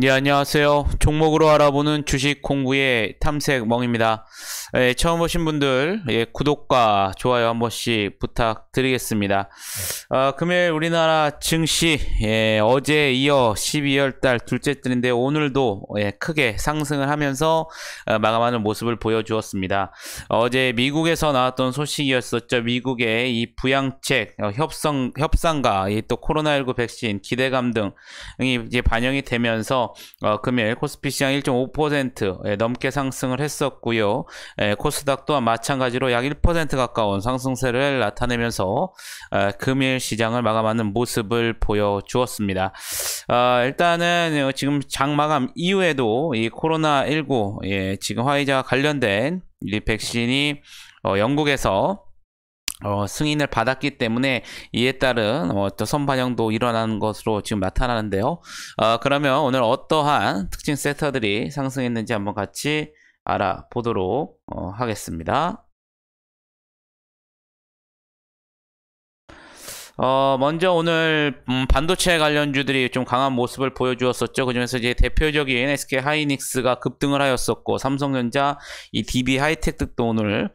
예, 안녕하세요. 종목으로 알아보는 주식 공부의 탐색멍입니다. 처음 오신 분들, 구독과 좋아요 한 번씩 부탁드리겠습니다. 금요일 우리나라 증시, 어제 이어 12월 달 둘째 달인데 오늘도 크게 상승을 하면서 마감하는 모습을 보여주었습니다. 어제 미국에서 나왔던 소식이었었죠. 미국의 이 부양책, 협상과 또 코로나19 백신 기대감 등이 이제 반영이 되면서 금일 코스피 시장 1.5% 넘게 상승을 했었고요. 코스닥 또한 마찬가지로 약 1% 가까운 상승세를 나타내면서 금일 시장을 마감하는 모습을 보여주었습니다. 일단은 지금 장 마감 이후에도 이 코로나19 지금 화이자와 관련된 이 백신이 영국에서 승인을 받았기 때문에 이에 따른 또 선반영도 일어나는 것으로 지금 나타나는데요. 그러면 오늘 어떠한 특징 섹터들이 상승했는지 한번 같이 알아보도록 하겠습니다. 먼저 오늘 반도체 관련주들이 좀 강한 모습을 보여주었었죠. 그중에서 이제 대표적인 SK 하이닉스가 급등을 하였었고, 삼성전자, 이 DB 하이텍 등도 오늘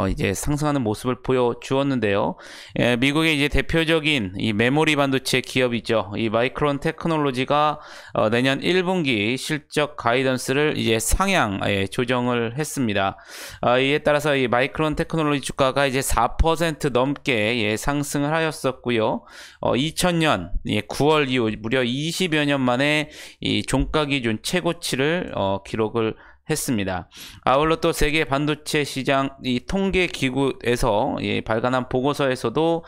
이제 상승하는 모습을 보여주었는데요. 미국의 이제 대표적인 이 메모리 반도체 기업이죠. 이 마이크론 테크놀로지가 내년 1분기 실적 가이던스를 이제 상향 조정을 했습니다. 이에 따라서 이 마이크론 테크놀로지 주가가 이제 4% 넘게 상승을 하였었고, 2000년 9월 이후 무려 20여 년 만에 이 종가 기준 최고치를 기록을 했습니다. 아울러 또 세계 반도체 시장 이 통계 기구에서 발간한 보고서에서도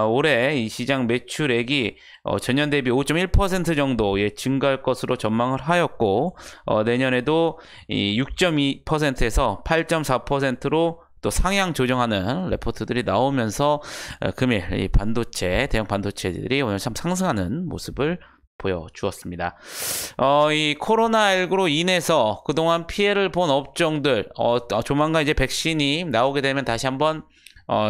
올해 이 시장 매출액이 전년 대비 5.1% 정도 증가할 것으로 전망을 하였고, 내년에도 이 6.2%에서 8.4%로 또 상향 조정하는 레포트들이 나오면서 금일 이 반도체, 대형 반도체들이 오늘 참 상승하는 모습을 보여주었습니다. 이 코로나19로 인해서 그동안 피해를 본 업종들, 조만간 이제 백신이 나오게 되면 다시 한번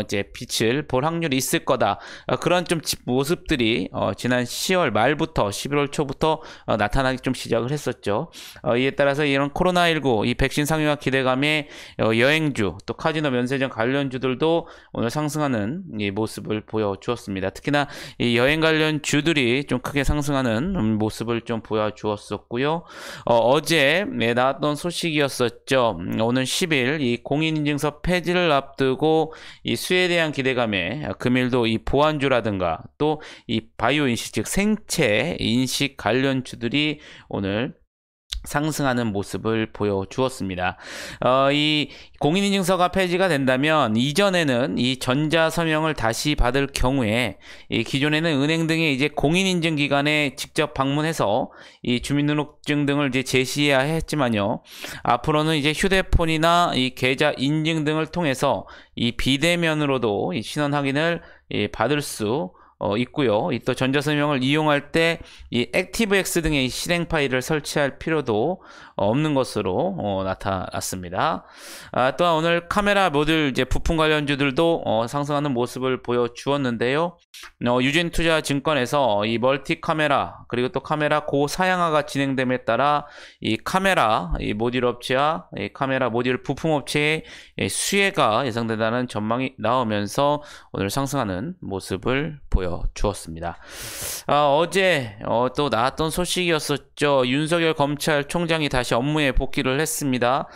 이제 빛을 볼 확률이 있을 거다. 그런 좀 모습들이 지난 10월 말부터 11월 초부터 나타나기 좀 시작을 했었죠. 이에 따라서 이런 코로나19 이 백신 상용화 기대감에 여행주 또 카지노 면세점 관련주들도 오늘 상승하는 이 모습을 보여주었습니다. 특히나 이 여행 관련 주들이 좀 크게 상승하는 모습을 좀 보여주었었고요. 어제 나왔던 소식이었었죠. 오늘 10일 이 공인인증서 폐지를 앞두고 이 수에 대한 기대감에 금일도 이 보안주라든가 또 이 바이오 인식 즉 생체 인식 관련주들이 오늘 상승하는 모습을 보여주었습니다. 이 공인인증서가 폐지가 된다면 이전에는 이 전자서명을 다시 받을 경우에 이 기존에는 은행 등의 이제 공인인증기관에 직접 방문해서 이 주민등록증 등을 이제 제시해야 했지만요. 앞으로는 이제 휴대폰이나 이 계좌 인증 등을 통해서 이 비대면으로도 이 신원 확인을 받을 수 있고요. 또 전자서명을 이용할 때 이 액티브엑스 등의 실행 파일을 설치할 필요도 없는 것으로 나타났습니다. 또한 오늘 카메라 모듈 이제 부품 관련주들도 상승하는 모습을 보여주었는데요. 유진투자증권에서 이 멀티 카메라 그리고 또 카메라 고사양화가 진행됨에 따라 이 카메라 이 모듈 업체와 이 카메라 모듈 부품 업체의 수혜가 예상된다는 전망이 나오면서 오늘 상승하는 모습을 보여주었습니다. 어제 또 나왔던 소식이었었죠. 윤석열 검찰총장이 다시 업무에 복귀를 했습니다.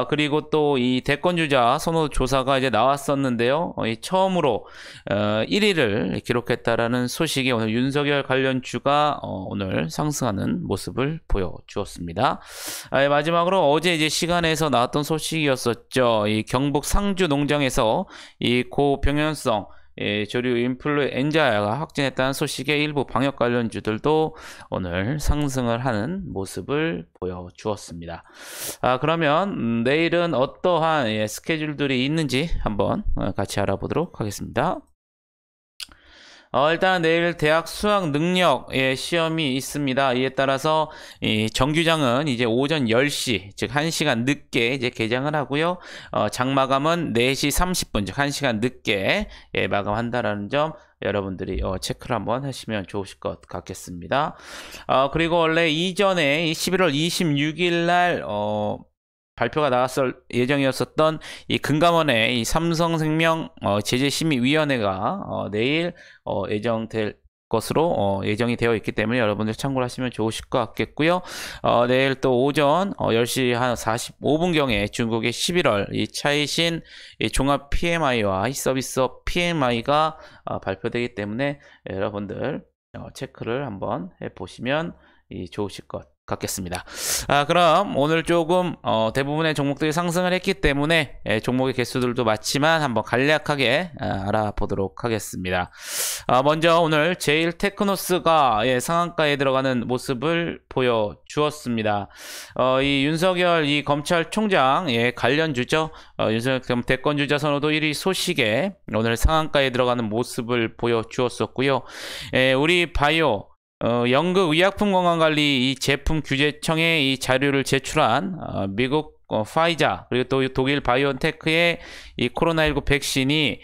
그리고 또 이 대권주자 선호 조사가 이제 나왔었는데요. 처음으로 1위를 기록했다라는 소식이 오늘 윤석열 관련주가 오늘 상승하는 모습을 보여주었습니다. 마지막으로 어제 이제 시간에서 나왔던 소식이었었죠. 이 경북 상주 농장에서 이 고병연성 조류 인플루엔자가 확진했다는 소식에 일부 방역 관련주들도 오늘 상승을 하는 모습을 보여주었습니다. 그러면 내일은 어떠한 스케줄들이 있는지 한번 같이 알아보도록 하겠습니다. 일단 내일 대학 수학 능력의 시험이 있습니다. 이에 따라서 이 정규장은 이제 오전 10시, 즉 1시간 늦게 이제 개장을 하고요. 장마감은 4시 30분, 즉 1시간 늦게 마감한다라는 점 여러분들이 체크를 한번 하시면 좋으실 것 같겠습니다. 그리고 원래 이전에 11월 26일 날 발표가 나갔을 예정이었었던 이 금감원의 이 삼성생명 제재심의위원회가 내일 예정될 것으로 예정이 되어 있기 때문에 여러분들 참고를 하시면 좋으실 것 같겠고요. 내일 또 오전 10시 한 45분경에 중국의 11월 이 차이신 이 종합 PMI와 이 서비스업 PMI가 발표되기 때문에 여러분들 체크를 한번 해보시면 좋으실 것 같겠습니다. 그럼 오늘 조금 대부분의 종목들이 상승을 했기 때문에 종목의 개수들도 많지만 한번 간략하게 알아보도록 하겠습니다. 먼저 오늘 제일테크노스가 상한가에 들어가는 모습을 보여주었습니다. 이 윤석열 이 검찰총장 관련주죠. 윤석열 대권주자 선호도 1위 소식에 오늘 상한가에 들어가는 모습을 보여주었었고요. 우리 바이오 영국 의약품건강관리 이 제품 규제청에 이 자료를 제출한 미국 파이자 그리고 또 독일 바이오엔테크의 이 코로나19 백신이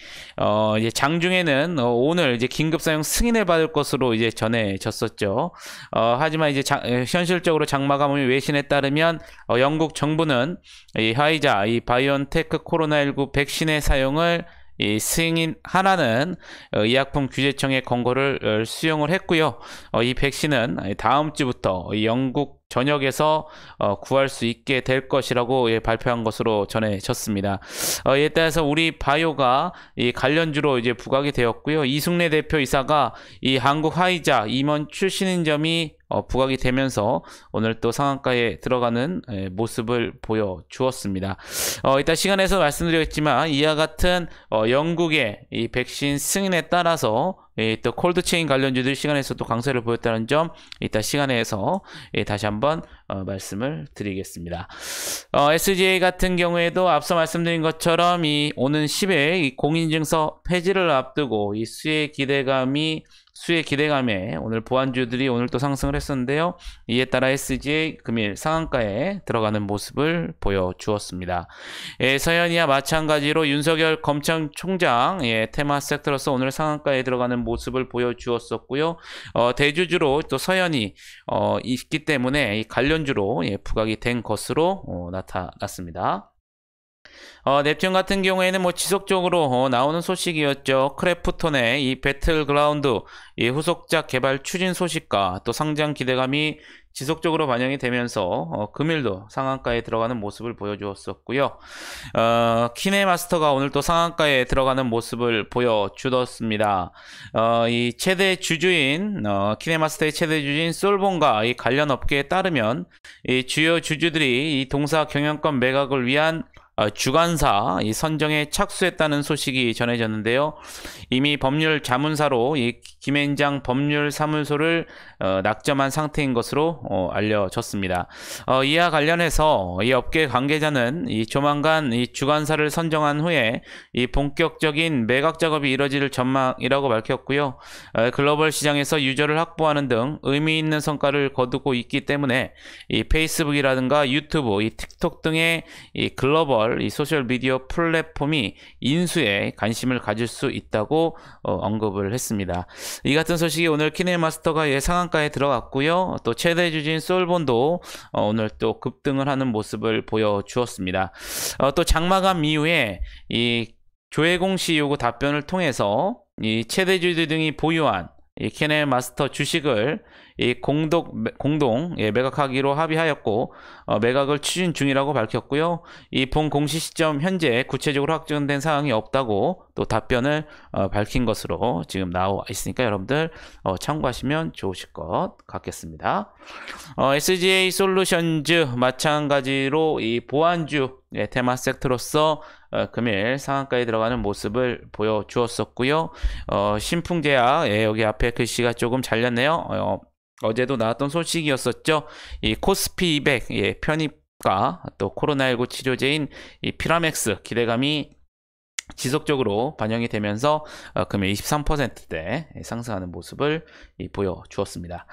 이제 장중에는 오늘 이제 긴급 사용 승인을 받을 것으로 이제 전해졌었죠. 하지만 이제 현실적으로 장마감 외신에 따르면 영국 정부는 이 파이자 이 바이오엔테크 코로나19 백신의 사용을 이 승인하라는 의약품 규제청의 권고를 수용을 했고요. 이 백신은 다음 주부터 영국 전역에서 구할 수 있게 될 것이라고 발표한 것으로 전해졌습니다. 이에 따라서 우리 바이오가 이 관련주로 이제 부각이 되었고요. 이승래 대표이사가 이 한국 화이자 임원 출신인 점이 부각이 되면서 오늘 또 상한가에 들어가는 모습을 보여주었습니다. 이따 시간에서 말씀드렸지만 이와 같은 영국의 이 백신 승인에 따라서 또 콜드체인 관련주들 시간에서도 강세를 보였다는 점 이따 시간에서 다시 한번 말씀을 드리겠습니다. SGA 같은 경우에도 앞서 말씀드린 것처럼 이 오는 10일 이 공인증서 폐지를 앞두고 이 수의 기대감에 오늘 보안주들이 오늘 또 상승을 했었는데요. 이에 따라 SGA 금일 상한가에 들어가는 모습을 보여주었습니다. 서현이와 마찬가지로 윤석열 검찰총장 테마 섹터로서 오늘 상한가에 들어가는 모습을 보여주었었고요. 대주주로 또 서현이 있기 때문에 이 관련주로 부각이 된 것으로 나타났습니다. 넵튠 같은 경우에는 뭐 지속적으로 나오는 소식이었죠. 크래프톤의 이 배틀그라운드 이 후속작 개발 추진 소식과 또 상장 기대감이 지속적으로 반영이 되면서 금일도 상한가에 들어가는 모습을 보여주었었고요. 키네마스터가 오늘 또 상한가에 들어가는 모습을 보여주었습니다. 이 최대 주주인 키네마스터의 최대 주주인 솔본과 이 관련 업계에 따르면 이 주요 주주들이 이 동사 경영권 매각을 위한 주관사 이 선정에 착수했다는 소식이 전해졌는데요. 이미 법률 자문사로 이 김앤장 법률사무소를 낙점한 상태인 것으로 알려졌습니다. 이와 관련해서 이 업계 관계자는 이 조만간 이 주관사를 선정한 후에 이 본격적인 매각 작업이 이뤄질 전망이라고 밝혔고요. 글로벌 시장에서 유저를 확보하는 등 의미 있는 성과를 거두고 있기 때문에 이 페이스북이라든가 유튜브, 이 틱톡 등의 이 글로벌 이 소셜미디어 플랫폼이 인수에 관심을 가질 수 있다고 언급을 했습니다. 이 같은 소식이 오늘 키네마스터가 상한가에 들어갔고요. 또 최대 주주인 솔본도 오늘 또 급등을 하는 모습을 보여주었습니다. 또 장마감 이후에 이 조혜공 씨 요구 답변을 통해서 이 최대 주주 등이 보유한 이 키네마스터 주식을 이 공동 매각하기로 합의하였고 매각을 추진 중이라고 밝혔고요. 이 본 공시 시점 현재 구체적으로 확정된 사항이 없다고 또 답변을 밝힌 것으로 지금 나와 있으니까 여러분들 참고하시면 좋으실 것 같겠습니다. SGA 솔루션즈 마찬가지로 이 보안주 테마 섹터로서 금일 상한가에 들어가는 모습을 보여주었었고요. 신풍제약 여기 앞에 글씨가 조금 잘렸네요. 어제도 나왔던 소식이었었죠. 이 코스피 200 편입과 또 코로나19 치료제인 이 피라맥스 기대감이 지속적으로 반영이 되면서 금일 23%대 상승하는 모습을 보여주었습니다.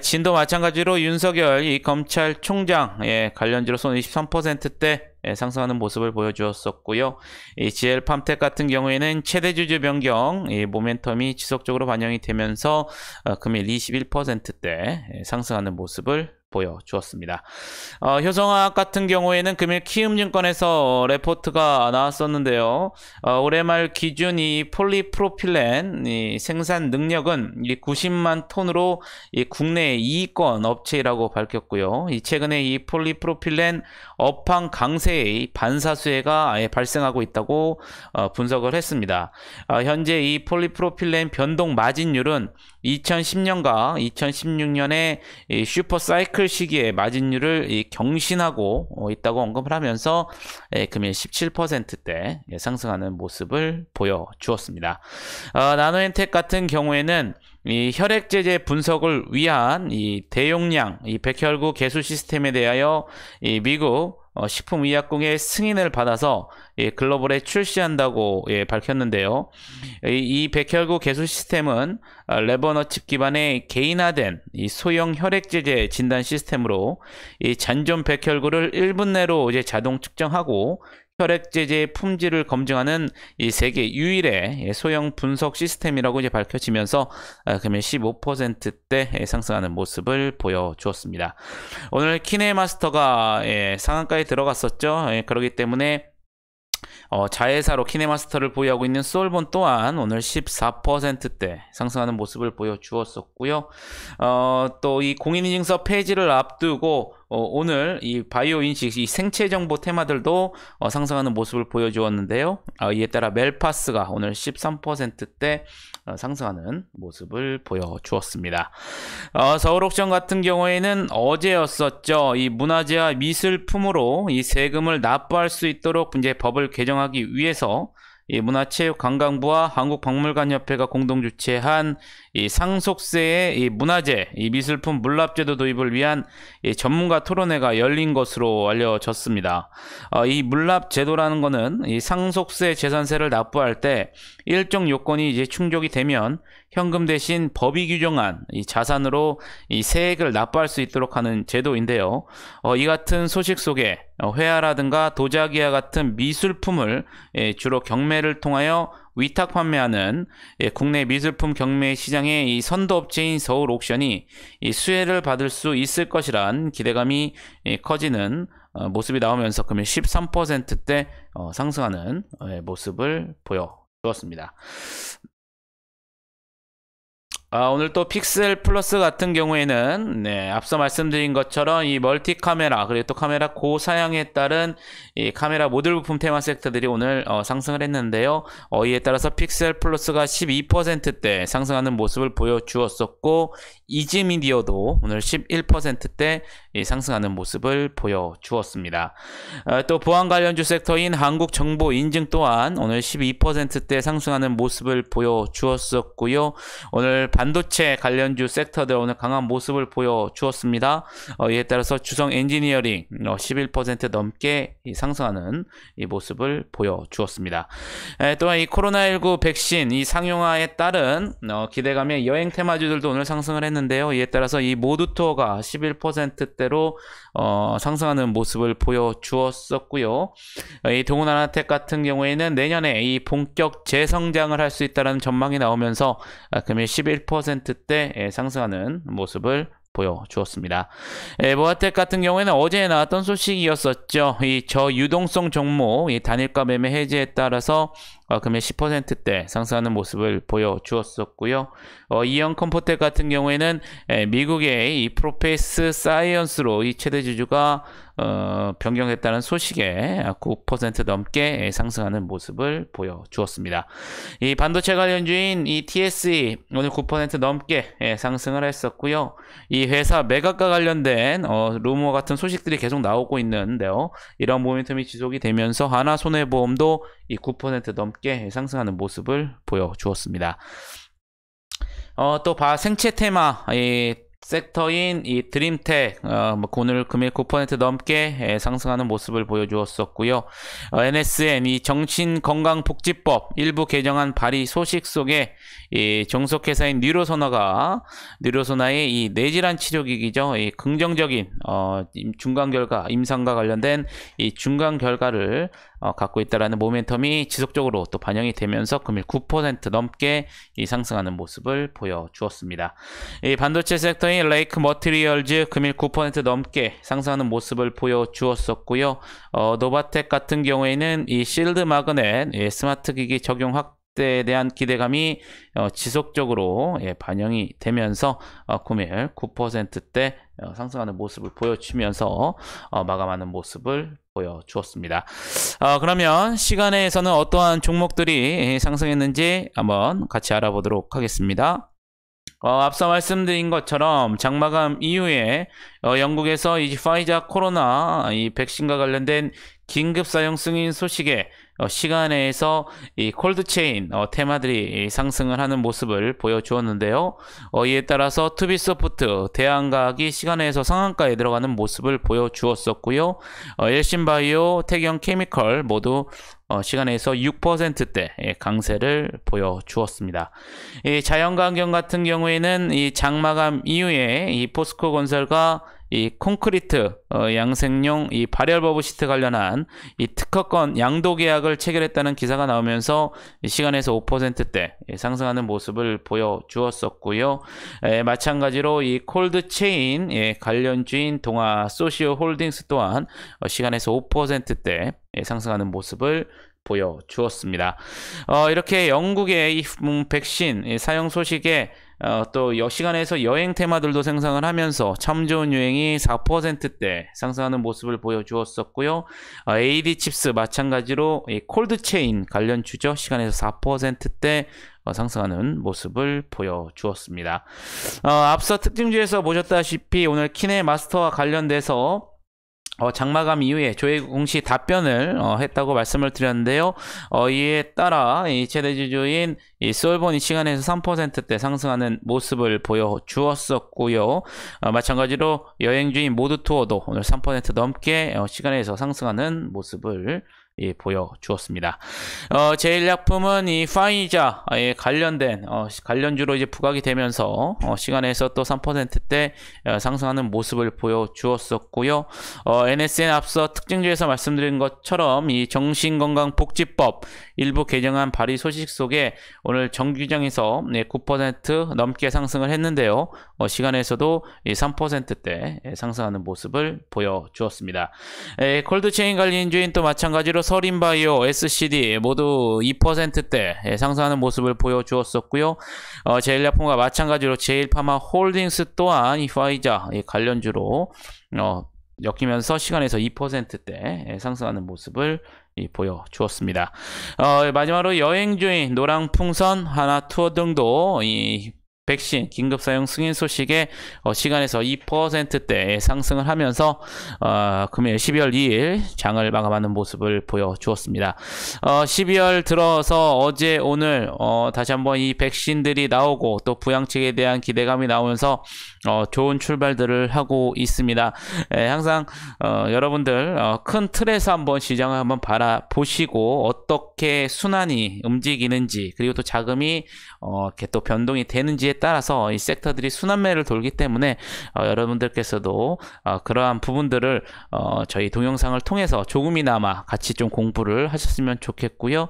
진도 마찬가지로 윤석열 이 검찰총장 관련주로서는 23%대 상승하는 모습을 보여주었었고요. 이 GL팜텍 같은 경우에는 최대 주주 변경 모멘텀이 지속적으로 반영이 되면서 금일 21%대 상승하는 모습을 보여주었습니다. 효성화학 같은 경우에는 금일 키움증권에서 레포트가 나왔었는데요. 올해 말 기준 이 폴리프로필렌 생산 능력은 90만 톤으로 국내 2위권 업체라고 밝혔고요. 최근에 이 폴리프로필렌 업황 강세의 반사수혜가 발생하고 있다고 분석을 했습니다. 현재 이 폴리프로필렌 변동 마진율은 2010년과 2016년에 슈퍼 사이클 시기에 마진율을 경신하고 있다고 언급을 하면서 금일 17%대 상승하는 모습을 보여주었습니다. 나노엔텍 같은 경우에는 이 혈액제제 분석을 위한 이 대용량 백혈구 개수 시스템에 대하여 이 미국 식품의약국의 승인을 받아서 글로벌에 출시한다고 밝혔는데요. 이 백혈구 개수 시스템은 레버너칩 기반의 개인화된 이 소형 혈액제제 진단 시스템으로 이 잔존 백혈구를 1분 내로 자동 측정하고 혈액제제의 품질을 검증하는 이 세계 유일의 소형 분석 시스템이라고 밝혀지면서 금일 15%대 상승하는 모습을 보여주었습니다. 오늘 키네마스터가 상한가에 들어갔었죠. 그렇기 때문에 자회사로 키네마스터를 보유하고 있는 솔본 또한 오늘 14%대 상승하는 모습을 보여주었었고요. 또 이 공인인증서 폐지를 앞두고 오늘 이 바이오 인식, 이 생체 정보 테마들도 상승하는 모습을 보여주었는데요. 이에 따라 멜파스가 오늘 13%대 상승하는 모습을 보여주었습니다. 서울옥션 같은 경우에는 어제였었죠. 이 문화재와 미술품으로 이 세금을 납부할 수 있도록 이제 법을 개정하기 위해서 이 문화체육관광부와 한국박물관협회가 공동 주최한 이 상속세의 이 문화재, 이 미술품 물납제도 도입을 위한 이 전문가 토론회가 열린 것으로 알려졌습니다. 이 물납제도라는 것은 이 상속세 재산세를 납부할 때 일정 요건이 이제 충족이 되면 현금 대신 법이 규정한 이 자산으로 이 세액을 납부할 수 있도록 하는 제도인데요. 이 같은 소식 속에 회화라든가 도자기와 같은 미술품을 주로 경매를 통하여 위탁 판매하는 국내 미술품 경매 시장의 이 선도업체인 서울옥션이 이 수혜를 받을 수 있을 것이란 기대감이 커지는 모습이 나오면서 금일 13%대 상승하는 모습을 보여주었습니다. 오늘 또 픽셀 플러스 같은 경우에는 앞서 말씀드린 것처럼 이 멀티 카메라 그리고 또 카메라 고사양에 따른 이 카메라 모듈 부품 테마 섹터들이 오늘 상승을 했는데요. 이에 따라서 픽셀 플러스가 12%대 상승하는 모습을 보여주었었고 이즈미디어도 오늘 11%대 상승하는 모습을 보여주었습니다. 또 보안 관련주 섹터인 한국정보인증 또한 오늘 12%대 상승하는 모습을 보여주었었고요. 오늘 반도체 관련주 섹터들 오늘 강한 모습을 보여주었습니다. 이에 따라서 주성 엔지니어링 11% 넘게 상승하는 이 모습을 보여주었습니다. 또한 이 코로나19 백신 이 상용화에 따른 기대감의 여행 테마주들도 오늘 상승을 했는데요. 이에 따라서 이 모두 투어가 11%대로 상승하는 모습을 보여주었었고요. 이 동훈하나텍 같은 경우에는 내년에 이 본격 재성장을 할 수 있다는 전망이 나오면서 금일 11%대 상승하는 모습을 보여주었습니다. 모아텍 같은 경우에는 어제 나왔던 소식이었었죠. 이 저유동성 종목 이 단일가 매매 해제에 따라서 금일 10%대 상승하는 모습을 보여주었었고요. 이형 컴포텍 같은 경우에는 미국의 이 프로페이스 사이언스로 이 최대 주주가 변경했다는 소식에 9% 넘게 상승하는 모습을 보여주었습니다. 이 반도체 관련주인 이 TSE 오늘 9% 넘게 상승을 했었고요. 이 회사 매각과 관련된 루머 같은 소식들이 계속 나오고 있는데요. 이런 모멘텀이 지속이 되면서 하나손해보험도 이 9% 넘게 상승하는 모습을 보여주었습니다. 또 생체 테마 섹터인 이 드림텍 오늘 금일 9% 넘게 상승하는 모습을 보여주었었고요. NSN 이 정신건강복지법 일부 개정안 발의 소식 속에 이 종속회사인 뉴로소나의 이 뇌질환 치료기기죠. 이 긍정적인 중간 결과 임상과 관련된 이 중간 결과를 갖고 있다라는 모멘텀이 지속적으로 또 반영이 되면서 금일 9% 넘게 이 상승하는 모습을 보여주었습니다. 이 반도체 섹터인 레이크 머티리얼즈 금일 9% 넘게 상승하는 모습을 보여주었었고요. 노바텍 같은 경우에는 이 실드 마그넷 스마트 기기 적용 확대에 대한 기대감이 지속적으로 반영이 되면서 금일 9%대 상승하는 모습을 보여주면서 마감하는 모습을 보여주었습니다. 그러면 시간에서는 어떠한 종목들이 상승했는지 한번 같이 알아보도록 하겠습니다. 앞서 말씀드린 것처럼 장마감 이후에 영국에서 이 파이자 코로나 이 백신과 관련된 긴급 사용 승인 소식에 시간에서 이 콜드체인 테마들이 상승을 하는 모습을 보여주었는데요. 이에 따라서 투비소프트, 대한과학이 시간에서 상한가에 들어가는 모습을 보여주었었고요. 일신바이오, 태경케미컬 모두 시간에서 6%대 강세를 보여주었습니다. 이 자연광경 같은 경우에는 이 장마감 이후에 이 포스코건설과 이 콘크리트 양생용 이 발열버브 시트 관련한 이 특허권 양도 계약을 체결했다는 기사가 나오면서 이 시간에서 5%대 상승하는 모습을 보여주었었고요. 마찬가지로 이 콜드체인 관련주인 동아 소시오홀딩스 또한 시간에서 5%대 상승하는 모습을 보여주었습니다. 이렇게 영국의 이 백신 사용 소식에 또 시간에서 여행 테마들도 생성을 하면서 참 좋은 유행이 4%대 상승하는 모습을 보여주었었고요. AD 칩스 마찬가지로 이 콜드체인 관련주죠. 시간에서 4%대 상승하는 모습을 보여주었습니다. 앞서 특징주에서 보셨다시피 오늘 키네마스터와 관련돼서 장마감 이후에 조회 공시 답변을 했다고 말씀을 드렸는데요. 이에 따라 이 최대주주인 이 솔본이 시간에서 3%대 상승하는 모습을 보여주었었고요. 마찬가지로 여행주인 모두투어도 오늘 3% 넘게 시간에서 상승하는 모습을 보여주었습니다. 제일약품은 이 파이자에 관련된 관련주로 이제 부각이 되면서 시간에서 또 3%대 상승하는 모습을 보여주었었고요. NSN 앞서 특징주에서 말씀드린 것처럼 이 정신건강복지법 일부 개정안 발의 소식 속에 오늘 정규장에서 9% 넘게 상승을 했는데요. 시간에서도 3%대 상승하는 모습을 보여주었습니다. 콜드체인 관련주인 또 마찬가지로 서린바이오, SCD 모두 2%대 상승하는 모습을 보여주었었고요. 제일약품과 마찬가지로 제일파마홀딩스 또한 이 파이자 관련주로 엮이면서 시간에서 2%대 상승하는 모습을 보여주었습니다. 마지막으로 여행주인 노랑풍선, 하나투어 등도 이 백신 긴급사용 승인 소식에 시간에서 2%대 상승을 하면서 금일 12월 2일 장을 마감하는 모습을 보여주었습니다. 12월 들어서 어제 오늘 다시 한번 이 백신들이 나오고 또 부양책에 대한 기대감이 나오면서 좋은 출발들을 하고 있습니다. 항상 여러분들 큰 틀에서 한번 시장을 한번 바라보시고 어떻게 순환이 움직이는지 그리고 또 자금이 이렇게 또 변동이 되는지에 따라서 이 섹터들이 순환매를 돌기 때문에 여러분들께서도 그러한 부분들을 저희 동영상을 통해서 조금이나마 같이 좀 공부를 하셨으면 좋겠고요.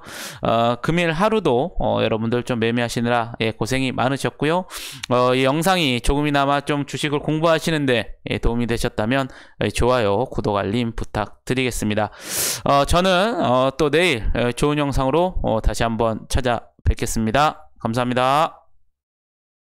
금일 하루도 여러분들 좀 매매하시느라 고생이 많으셨고요. 이 영상이 조금이나마 좀 주식을 공부하시는데 도움이 되셨다면 좋아요, 구독, 알림 부탁드리겠습니다. 저는 또 내일 좋은 영상으로 다시 한번 찾아뵙겠습니다. 감사합니다.